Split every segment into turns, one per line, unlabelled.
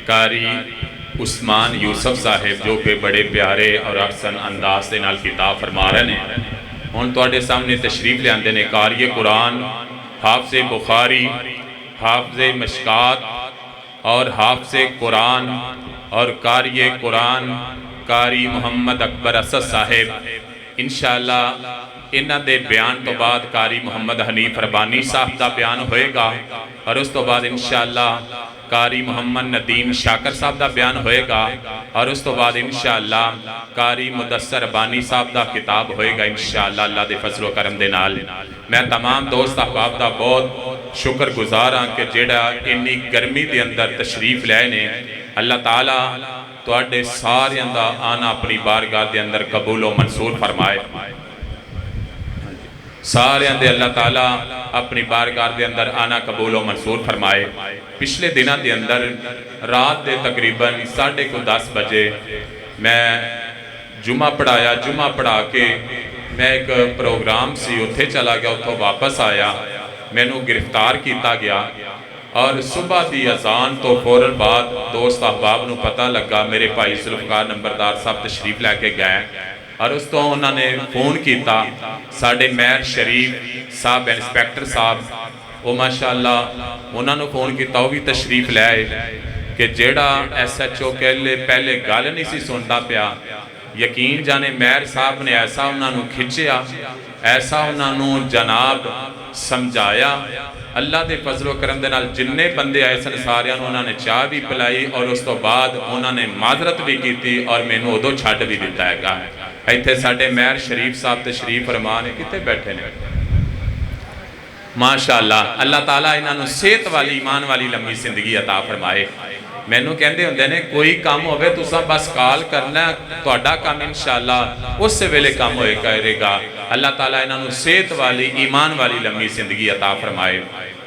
قاری عثمان یوسف صاحب جو کہ بڑے پیارے اور احسن انداز دے نال کتاب فرما رہے ہیں، ہن تواڈے سامنے تشریف لے آندے نے قاری قرآن، حافظ بخاری، حافظ مشکات اور حافظ قرآن اور قاری قرآن قاری محمد اکبر اسد صاحب۔ انشاءاللہ انہاں دے بیان تو بعد قاری محمد حنیف ربانی صاحب دا بیان ہوئے گا، اور اس تو بعد انشاءاللہ قاری محمد ندیم شاکر صاحب دا بیان ہوئے گا، اور اس تو بعد انشاءاللہ قاری مدثر ربانی صاحب دا کتاب ہوئے گا انشاءاللہ اللہ دے فضل و کرم دے نال۔ میں تمام دوست احباب دا بہت شکر گزار ہاں کہ جیڑا انی گرمی دے اندر تشریف لائے نے۔ اللہ تعالیٰ تواڈے سارے دا آنا اپنی بارگاہ دے اندر قبول و منصور فرمائے، سارے دے اللہ تعالیٰ اپنی بارگاہ دے اندر آنا قبول و منصور فرمائے۔ پچھلے دنوں دے اندر رات دے تقریباً 10:30 بجے میں جمعہ پڑھایا، جمعہ پڑھا کے میں ایک پروگرام سی اتھے چلا گیا، اتھوں واپس آیا، میں نو گرفتار کیتا گیا، اور صبح دی اذان تو فوراً بعد دوست احباب نو پتہ لگا میرے بھائی ذوالفقار نمبردار صاحب تشریف لے کے گئے، اور اس تو انہوں نے فون کیتا ساڑھے مہر شریف صاحب انسپیکٹر صاحب، وہ ماشاءاللہ انہوں نے فون کیتا وہ بھی تشریف لے آئے کہ جیڑا ایس ایچ او کے لئے پہلے گال نہیں سی سنتا پیا، یقین جانے مہر صاحب نے ایسا انہوں نے کھچیا، ایسا انہوں نے جناب سمجھایا، اللہ دے فضل و کرم دے نال جننے بندے آئے سن ساریاں انہوں نے چاہ بھی پلائی، اور اس تو بعد انہوں نے معذرت بھی کی تھی، اور میں نے ادو چھاٹ بھی دیتا ہے گا۔ ایتھے ساڑھے مہر شریف صاحب تشریف فرما نے کتے بیٹھے نے ماشاءاللہ، اللہ تعالیٰ انہوں نے صحت والی ایمان والی لمبی زندگی عطا فرمائے۔ میں نو کہندے ہوندے نے کوئی کام ہوئے تو سب بس کال کرنا ہے، تہاڈا کام انشاءاللہ اس سے ویلے کام ہوئے کرے گا۔ اللہ تعالیٰ انہوں نے صحت والی ایمان والی لمبی زندگی عطا فرمائے۔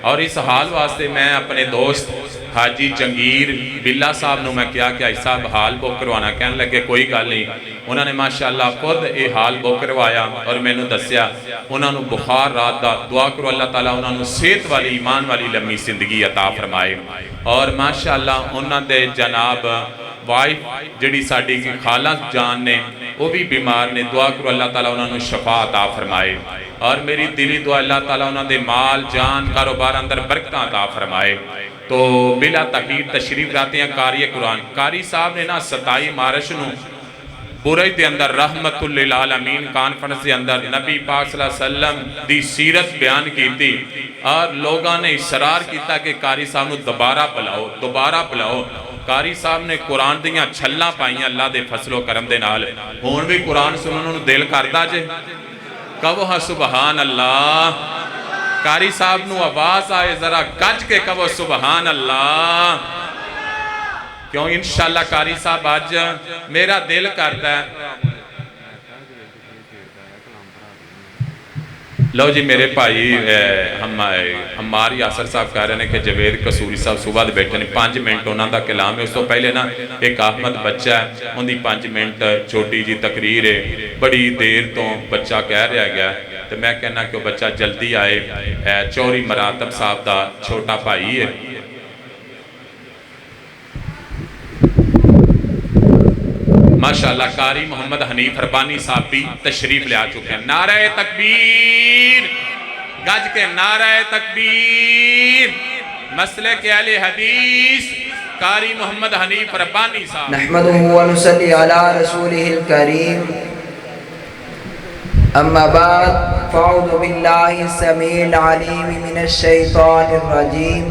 اور اس حال واسطے میں اپنے دوست حاجی جنگیر بلّہ صاحب نو میں کیا کہ ایسا حال بک کروانا، کہنے لگے کوئی گل نہیں، انہوں نے ماشاءاللہ خود یہ حال بک کروایا، اور میں نے دسیا انہوں نے بخار رات دا دعا کرو اللہ تعالیٰ انہوں نے صحت والی ایمان والی لمبی زندگی عطا فرمائے۔ اور ماشاءاللہ انہوں نے جناب وائف جڑی ساڑی کی خالہ جان نے وہ بھی بیمار نے، دعا کرو اللہ تعالیٰ انہوں نے شفا عطا فرمائے۔ اور میری دلی دعا اللہ تعالیٰ انہوں نے مال جان کاروبار اندر برکتاں عطا فرمائے۔ تو بلا تقیر تشریف لاتے ہیں قاری قرآن، قاری صاحب نے نا 27 مارچ نو برج دے اندر رحمت للعالمین کانفرنس دے اندر نبی پاک صلی اللہ علیہ وسلم دی سیرت بیان کی تھی، اور لوگاں نے اصرار کیتا کہ قاری صاحب نو دوبارہ بلاؤ۔ قاری صاحب نے قرآن دیاں چھلاں پائیاں اللہ دے فضل و کرم دے نال، ہون بھی قرآن سننے نو دل کردا جے، کہو ہاں سبحان اللہ۔ قاری صاحب نو آواز آئے ذرا گج کے کہو سبحان اللہ، کیوں انشاءاللہ قاری صاحب آج میرا دل کرتا ہے۔ لو جی میرے بھائی ہماری یاسر صاحب کہہ رہے ہیں کہ جوید قصوری صاحب صبح دے بیٹھے نے 5 منٹ انہاں دا کلام ہے، اس تو پہلے نا ایک احمد بچہ ہے ان دی 5 منٹ چھوٹی جی تقریر ہے، بڑی دیر تو بچہ کہہ رہا گیا ہے، تو میں کہنا کہ وہ بچہ جلدی آئے، چوری مراتب صاحب دا چھوٹا بھائی ہے۔ ماشاءاللہ قاری محمد حنیف ربانی صاحب بھی تشریف لے آ چکے ہیں۔ نعرہ تکبیر، گج کے نعرہ تکبیر، مسلک اہل حدیث قاری محمد حنیف ربانی صاحب۔
نحمدہ و نصلی علی رسولہ الکریم، اما بعد فاعوذ باللہ السمیع العلیم من الشیطان الرجیم،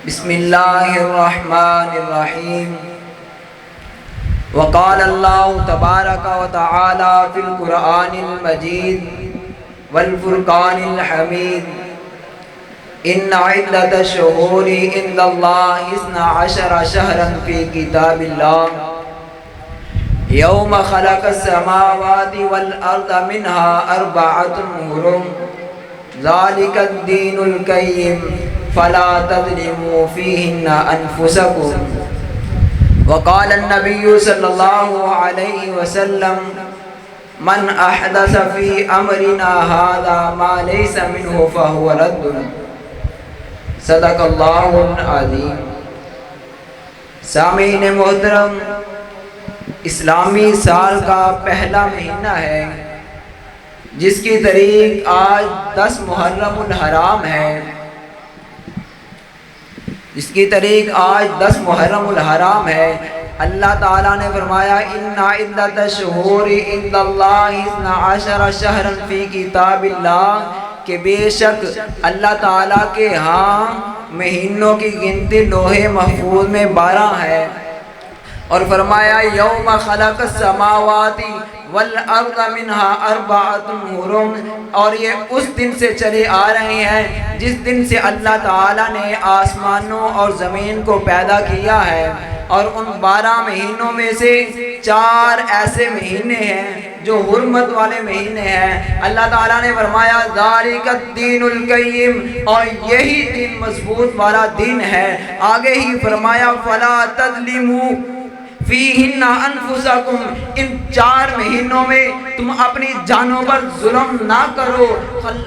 بسم اللہ الرحمن الرحیم۔ وقال اللہ تبارک و تعالی فی القرآن المجید والفرقان الحمید، ان عدت الشہور عند اللہ 12 شہرا فی کتاب اللہ یوم خلق السماوات والارض منها 4 حرم ذالک الدین القیم فلا تظلموا فیہن انفسکم۔ وقال النبی صلی اللہ علیہ وسلم من احدث فی امرنا هذا ما لیس منه فهو رد۔ صدق اللہ العظیم۔ سامعین محترم، اسلامی سال کا پہلا مہینہ ہے جس کی تاریخ آج 10 محرم الحرام ہے، جس کی تاریخ آج 10 محرم الحرام ہے۔ اللہ تعالیٰ نے فرمایا اِنَّ عِدَّةَ الشُّهُورِ عِندَ اللَّهِ 12 شَهْرًا فِي كِتَابِ اللَّهِ، کہ بے شک اللہ تعالیٰ کے ہاں مہینوں کی گنتی لوح محفوظ میں 12 ہے، اور فرمایا یوم خلق السماوات والارض منها 4 حرم، اور یہ اس دن سے چلے آ رہے ہیں جس دن سے اللہ تعالیٰ نے آسمانوں اور زمین کو پیدا کیا ہے، اور ان 12 مہینوں میں سے 4 ایسے مہینے ہیں جو حرمت والے مہینے ہیں۔ اللہ تعالیٰ نے فرمایا ذالک الدین القیم، اور یہی دین مضبوط والا دین ہے۔ آگے ہی فرمایا فلا تظلموا فیہن انفسکم، ان 4 مہینوں میں تم اپنی جانوں پر ظلم نہ کرو۔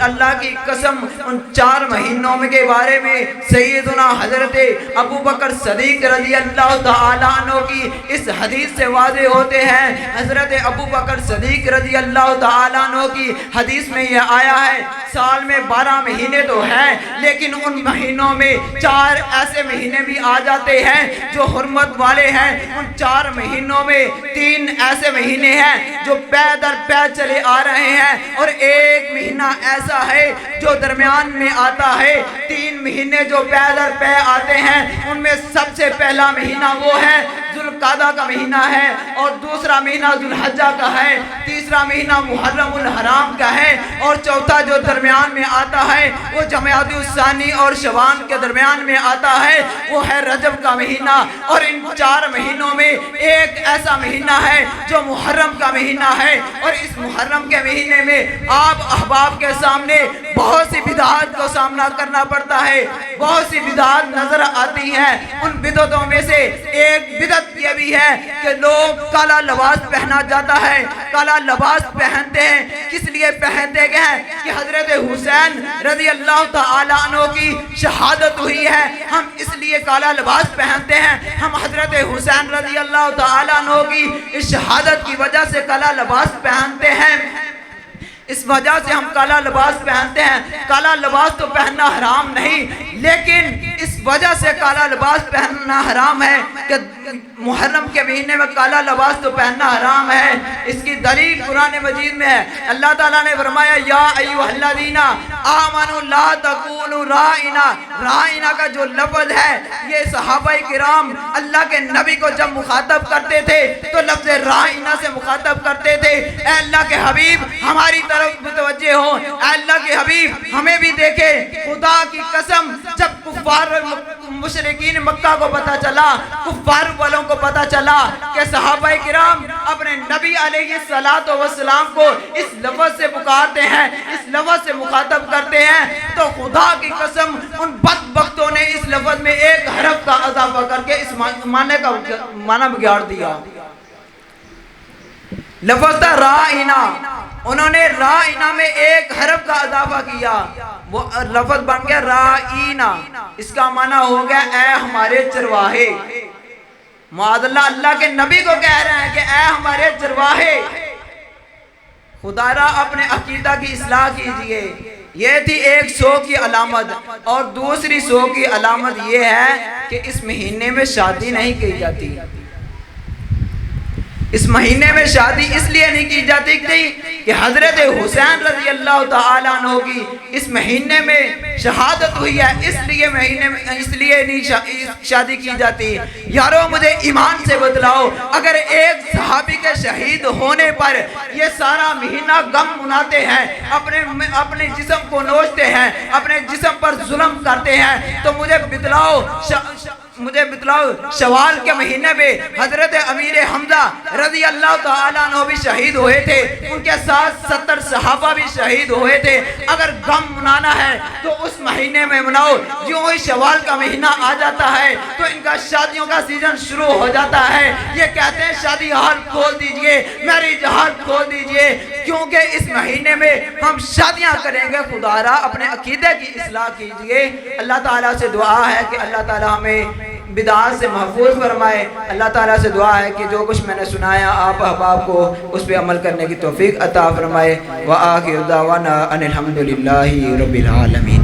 اللہ کی قسم ان 4 مہینوں کے بارے میں سیدنا حضرت ابو بکر صدیق رضی اللہ تعالیٰ عنہ کی اس حدیث سے واضح ہوتے ہیں۔ حضرت ابو بکر صدیق رضی اللہ تعالیٰ عنہ کی حدیث میں یہ آیا ہے سال میں 12 مہینے تو ہیں، لیکن ان مہینوں میں 4 ایسے مہینے بھی آ جاتے ہیں جو حرمت والے ہیں۔ ان 4 مہینوں میں 3 ایسے مہینے ہیں جو پے در پے چلے آ رہے ہیں، اور 1 مہینہ ایسا ہے جو درمیان میں آتا ہے۔ 3 مہینے جو پے در پے آتے ہیں ان میں سب سے پہلا مہینہ وہ ہے ذوالقعدہ کا مہینہ ہے، اور دوسرا مہینہ ذوالحجہ کا ہے، تیسرا مہینہ محرم الحرام کا ہے، اور چوتھا جو درمیان میں آتا ہے وہ جمادی الثانی اور شعبان کے درمیان میں آتا ہے، وہ ہے رجب کا مہینہ۔ اور ان 4 مہینوں میں ایک ایسا مہینہ ہے جو محرم کا مہینہ ہے، اور اس محرم کے مہینے میں آپ احباب کے سامنے بہت سی بدعات کو سامنا کرنا پڑتا ہے، بہت سی بدعات نظر آتی ہیں۔ ان بدعتوں میں سے ایک بدعت یہ بھی ہے کہ لوگ کالا لباس پہنا جاتا ہے۔ کالا لباس پہنتے ہیں، کس لیے پہنتے گئے ہیں کہ حضرت حسین رضی اللہ تعالیٰ عنہ کی شہادت ہوئی ہے، ہم اس لیے کالا لباس پہنتے ہیں۔ ہم حضرت حسین رضی اللہ تعالیٰ عنہ کی اس شہادت کی وجہ سے کالا لباس پہنتے ہیں، اس وجہ سے ہم کالا لباس پہنتے ہیں۔ کالا لباس تو پہننا حرام نہیں، لیکن اس وجہ سے کالا لباس پہننا حرام ہے کہ محرم کے مہینے میں کالا لباس تو پہننا حرام ہے۔ اس کی دلیل قرآن مجید میں ہے۔ اللہ تعالیٰ نے فرمایا یا ایھا الذین آمنوا لا تقولوا راعنا، راعنا کا جو لفظ ہے یہ صحابہ کرام اللہ کے نبی کو جب مخاطب کرتے تھے تو لفظ راعنا سے مخاطب کرتے تھے، اے اللہ کے حبیب ہماری طرف متوجہ ہو، اے اللہ کے حبیب ہمیں بھی دیکھے۔ خدا کی قسم جب کفار مشرکین مکہ کو پتہ چلا، کفار والوں کو پتہ چلا کہ صحابہ کرام اپنے نبی علیہ السلام کو اس لفظ سے پکارتے ہیں، اس لفظ سے مخاطب کرتے ہیں، تو خدا کی قسم ان بدبختوں نے اس لفظ میں ایک حرف کا اضافہ کر کے اس معنی کا معنی بگاڑ دیا۔ لفظ تھا راعنا، انہوں نے راعنا میں ایک حرف کا اضافہ کیا، وہ لفظ بن گیا راعینا۔ اس کا معنی ہو گیا اے ہمارے چرواہے۔ معاذ اللہ، اللہ کے نبی کو کہہ رہے ہیں کہ اے ہمارے چرواہے۔ خدا را اپنے عقیدہ کی اصلاح کیجئے۔ یہ تھی ایک سو کی علامت، اور دوسری سو کی علامت یہ ہے کہ اس مہینے میں شادی نہیں کی جاتی۔ اس مہینے میں شادی اس لیے نہیں کی جاتی تھی کہ حضرت حسین رضی اللہ تعالیٰ عنہ کی اس مہینے میں شہادت ہوئی ہے، اس لیے نہیں شادی کی جاتی۔ یارو مجھے ایمان سے بتلاؤ، اگر ایک صحابی کے شہید ہونے پر یہ سارا مہینہ غم مناتے ہیں، اپنے جسم کو نوچتے ہیں، اپنے جسم پر ظلم کرتے ہیں، تو مجھے بتلاؤ شوال کے مہینے میں حضرت امیر حمزہ رضی اللہ تعالیٰ عنہ بھی شہید ہوئے تھے، ان کے ساتھ 70 صحابہ بھی شہید ہوئے تھے۔ اگر غم منانا ہے تو اس مہینے میں مناؤ۔ جو ہی شوال کا مہینہ آ جاتا ہے تو ان کا شادیوں کا سیزن شروع ہو جاتا ہے۔ یہ کہتے ہیں شادی ہال کھول دیجئے، میرج ہال کھول دیجئے، کیونکہ اس مہینے میں ہم شادیاں کریں گے۔ خدا را اپنے عقیدے کی اصلاح کیجئے۔ اللہ تعالیٰ سے دعا ہے کہ اللہ تعالیٰ ہمیں بدعات سے محفوظ فرمائے۔ اللہ تعالیٰ سے دعا ہے کہ جو کچھ میں نے سنایا آپ احباب کو اس پہ عمل کرنے کی توفیق عطا فرمائے۔ وآخر دعوانا ان الحمد للہ رب العالمین۔